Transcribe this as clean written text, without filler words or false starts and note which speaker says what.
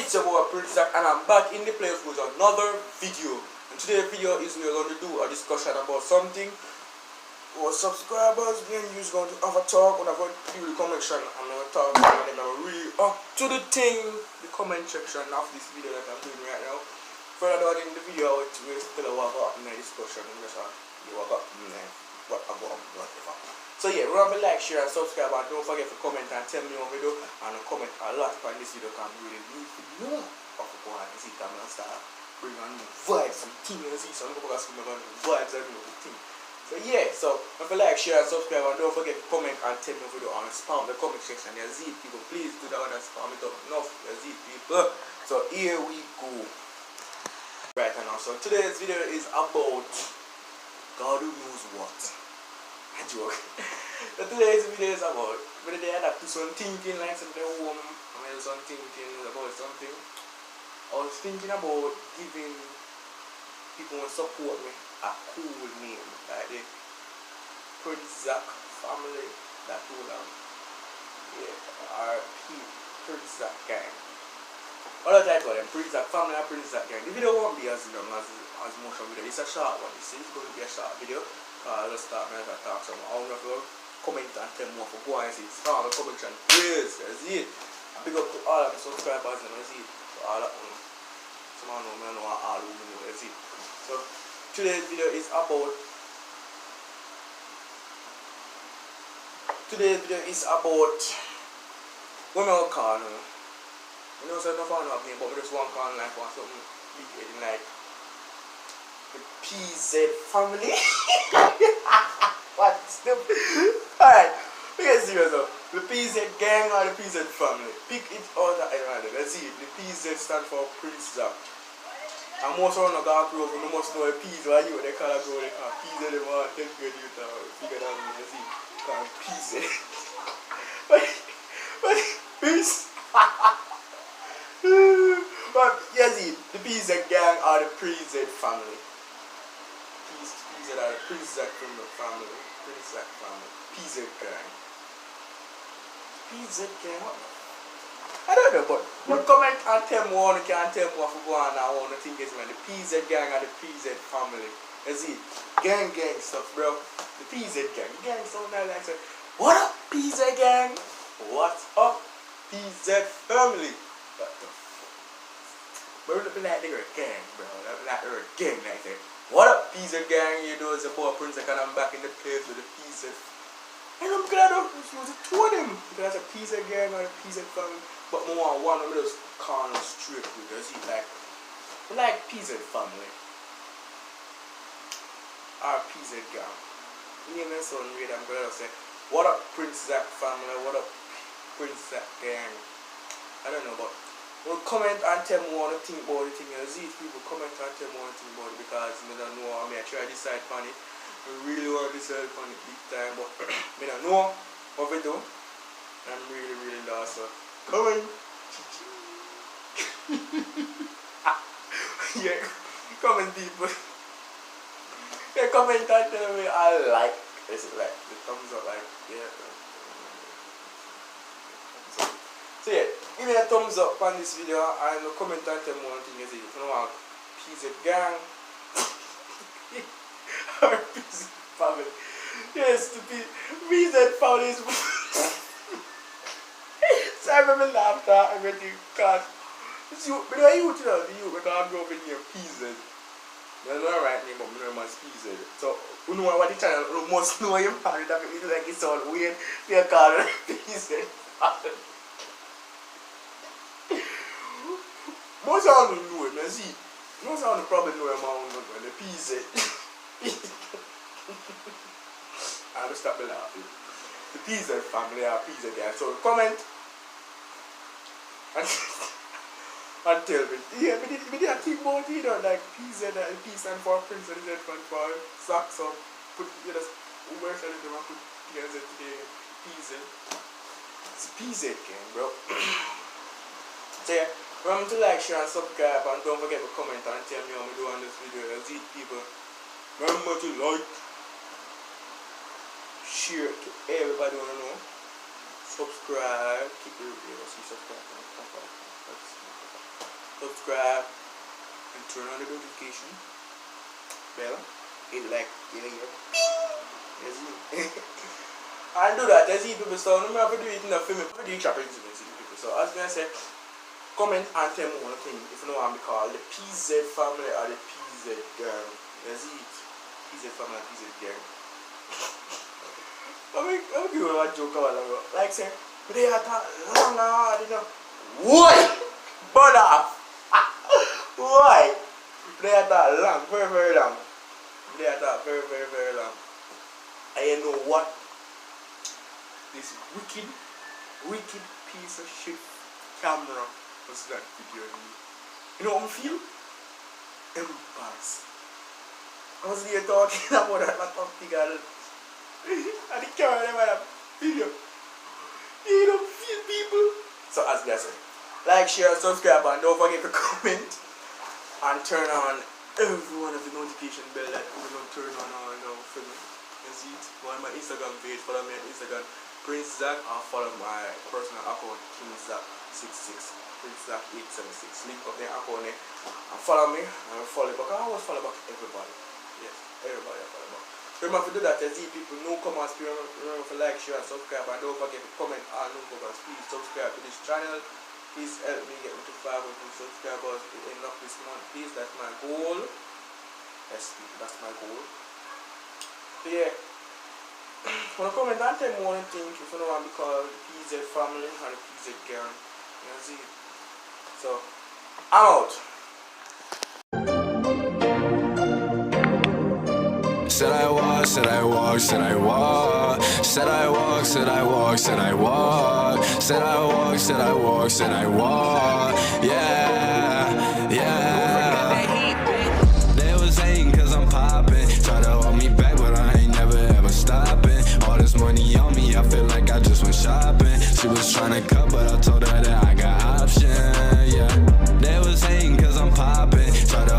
Speaker 1: It's your boy Prince Zach and I'm back in the place with another video. And today's video is we're going to do a discussion about something. Our subscribers, me and you's going to have a talk when I go to the comment section. I'm going to talk and then I'll read up to the thing, the comment section of this video that I'm doing right now. Further down in the video, we're still walk up in the discussion and just walk up in what about whatever. So yeah, remember like, share and subscribe and don't forget to comment and tell me what video and comment a lot on this video can really need to know of the one and see come and start bring on new vibes and things and see some people asking about new vibes and new things. So yeah, so if you like, share and subscribe and don't forget to comment and tell me what video and spam the comment section. There's Z people, please do that and spam it up enough. There's Z people. So here we go. Right now, so today's video is about God who knows what. A joke. So today's video is about whether they had to do some thinking like something home. I mean some thinking about something. I was thinking about giving people who support me a cool name like the Prince Zach family that told them. Yeah, or Prince Zach gang. All I call them Prince Zach family and Prince Zach gang. The video won't be as long as most of the video. It's a short one, you see, it's going to be a short video. Let's start my talk some. I want to comment and tell more for go and see. Start the comment and please, see it. I big up to all of the subscribers and see it. So all of them. Some of them know all who know, see it. So today's video is about women will call me. You know, so I don't find out name, but we just want to call like for something big like the PZ family. What stupid. Alright, we get serious though. The PZ gang or the PZ family. Pick it out at another. Let's see. The PZ stands for Prince Zach. And most of them go through, you must know a PZ, why you they call it PZ they want 10th grade youth figure that out. Let's see. Called PZ. But Prince. But yes, the PZ gang or the PZ family. PZ are the Prince Zach from the family. Prince Zach family. PZ gang. PZ gang, what? I don't know, but you comment and tell me one, you can tell me what for go on and I want to think is man. The PZ gang and the PZ family. You see, gang stuff, bro. The PZ gang. Gang sound like say, what up, PZ gang? What's up, PZ family? What the fuck? Bro, look like they're a gang, bro. Like they're a gang like that. What up, PZ gang? You know, it's a boy Prince and I'm back in the place with the PZ. And I'm glad I was two of them. Because a PZ gang or a PZ family. But more one of those call them straight with us. Like PZ family. Or PZ gang. Me and my son read, I'm glad I say, what up, Prince Zach family? What up, Prince Zach gang? I don't know, but well, comment and tell me what you think about the thing. You see, people comment and tell me what you think about it because I don't know. I try to decide on it. I really want to decide on it big time, but I don't know what we do. I'm really lost. So comment. Yeah, comment people. Yeah, comment and tell me I like. Is it like the thumbs up? Like yeah. So yeah, give me a thumbs up on this video and comment and tell me one thing you see. If you know what PZ gang or PZ family. Yes, the PZ family is so I remember laughter and everything because it's you, but you know the youth because I grew up in here PZ. That's not right name but my name is PZ. So you know what the channel you must know your family that make me like it's all weird. They call it PZ family. Most of them know it, see. Most of them probably know him on the PZ. I'll stop the laughing. The PZ family or PZ guys. So comment and tell me. Yeah, we didn't think about it, like PZ and P stand for Prince and Z stand for Zach. So put where should I put PZ today? PZ. It's PZ gang, bro. So yeah. Remember to like, share and subscribe and don't forget to comment and tell me how I'm doing this video. Z people. Remember to like, share to everybody wanna know. Subscribe, keep the review, see subscribe. subscribe, and turn on the notification bell. Hit like, yes, and do that. I see people, so no matter do it in the film, I do it shopping to people. So as I say, comment and tell me one thing if you know what I'm called the PZ family or the PZ gang. You see it? PZ family and PZ gang. I'm give you a joke about that. Like say, but they are long and hard, you know. Why? Burn off! Why? They are long, very, very long. They are very, very, very long. And you know what? This wicked piece of shit camera was that video. You know what I feel? Embarrassed. I was there talking about that laptop girl. And the camera never had a video. You don't feel people. So as I said, like, share, subscribe, and don't forget to comment and turn on every one of the notification bell that we don't turn on for me. You see it? Go on my Instagram page, follow me on Instagram, Prince Zach, or follow my personal account, KingZach66, Prince Zach 876. Link up their account there and follow me and follow back. I always follow back everybody. Yes, everybody I follow back. Remember to do that, I see people no comments, remember to like, share, and subscribe, and don't forget to comment all no comments. Please subscribe to this channel. Please help me get to 500 subscribers to end up this month. Please, that's my goal. Yes, that's my goal. So yeah, when I comment and tell me one thing, if you know what I'm called the PZ family or the PZ gang. You know, see? So, I'm out.
Speaker 2: Said I walk, said I walk, said I walk. Said I walk, said I walk, said I walk. Said I walk, said I walk, said I walk. Yeah, yeah. They was hating cause I'm popping. Try to hold me back, but I ain't never ever stopping. All this money on me, I feel like I just went shopping. She was trying to cut, but I told her that I got options.